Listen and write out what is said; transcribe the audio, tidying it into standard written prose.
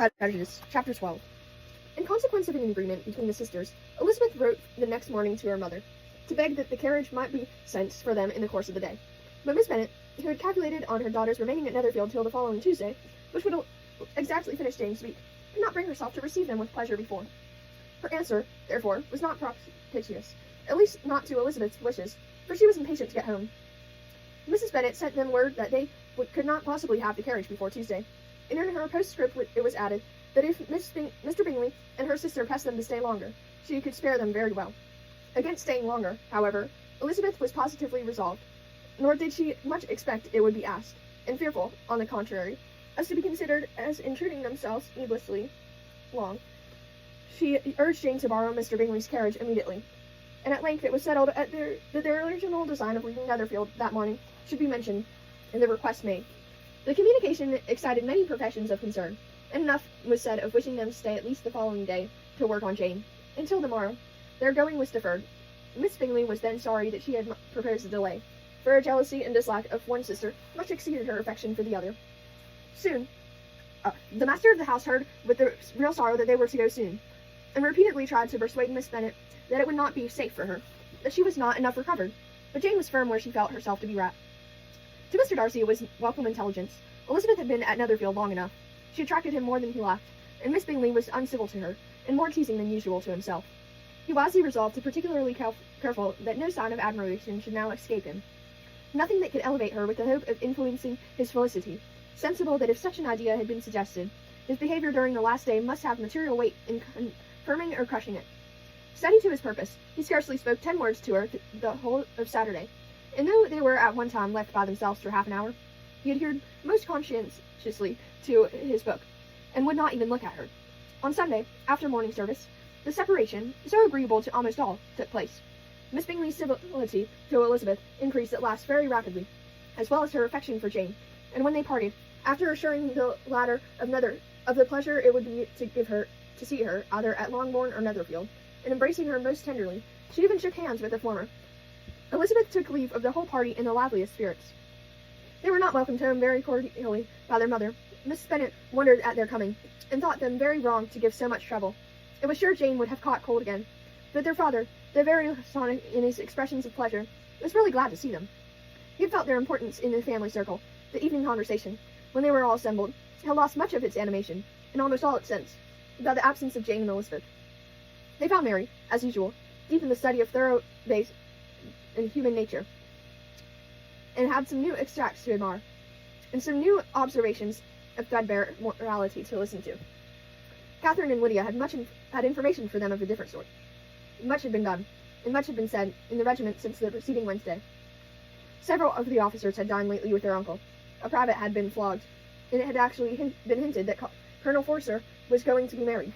Prejudice, Chapter 12. In consequence of an agreement between the sisters, Elizabeth wrote the next morning to her mother, to beg that the carriage might be sent for them in the course of the day. But Miss Bennet, who had calculated on her daughters remaining at Netherfield till the following Tuesday, which would exactly finish Jane's week, could not bring herself to receive them with pleasure before. Her answer, therefore, was not propitious, at least not to Elizabeth's wishes, for she was impatient to get home. Mrs. Bennet sent them word that they could not possibly have the carriage before Tuesday, and in her postscript it was added that if Mr. Bingley and her sister pressed them to stay longer, she could spare them very well. Against staying longer, however, Elizabeth was positively resolved, nor did she much expect it would be asked, and fearful, on the contrary, as to be considered as intruding themselves needlessly long. She urged Jane to borrow Mr. Bingley's carriage immediately, and at length it was settled that their original design of leaving Netherfield that morning should be mentioned, and the request made. The communication excited many professions of concern, and enough was said of wishing them to stay at least the following day to work on Jane. Until the morrow, their going was deferred. Miss Bingley was then sorry that she had proposed the delay, for her jealousy and dislike of one sister much exceeded her affection for the other. Soon, the master of the house heard with the real sorrow that they were to go soon, and repeatedly tried to persuade Miss Bennet that it would not be safe for her, that she was not enough recovered, but Jane was firm where she felt herself to be right. To Mr. Darcy it was welcome intelligence. Elizabeth had been at Netherfield long enough. She attracted him more than he lacked, and Miss Bingley was uncivil to her, and more teasing than usual to himself. He wisely resolved to particularly careful that no sign of admiration should now escape him. Nothing that could elevate her with the hope of influencing his felicity, sensible that if such an idea had been suggested, his behavior during the last day must have material weight in confirming or crushing it. Steady to his purpose, he scarcely spoke 10 words to her the whole of Saturday, and though they were at one time left by themselves for half an hour, he adhered most conscientiously to his book, and would not even look at her. On Sunday, after morning service, the separation, so agreeable to almost all, took place. Miss Bingley's civility to Elizabeth increased at last very rapidly, as well as her affection for Jane, and when they parted, after assuring the latter of the pleasure it would be to see her either at Longbourn or Netherfield, and embracing her most tenderly, she even shook hands with the former. Elizabeth took leave of the whole party in the liveliest spirits. They were not welcomed home very cordially by their mother. Miss Bennet wondered at their coming, and thought them very wrong to give so much trouble. It was sure Jane would have caught cold again, but their father, though very sonic in his expressions of pleasure, was really glad to see them. He had felt their importance in the family circle. The evening conversation, when they were all assembled, had lost much of its animation, and almost all its sense, by the absence of Jane and Elizabeth. They found Mary, as usual, deep in the study of thorough base in human nature, and had some new extracts to admire, and some new observations of threadbare morality to listen to. Catherine and Lydia had information for them of a different sort. Much had been done, and much had been said in the regiment since the preceding Wednesday. Several of the officers had dined lately with their uncle. A private had been flogged, and it had actually been hinted that Colonel Forster was going to be married.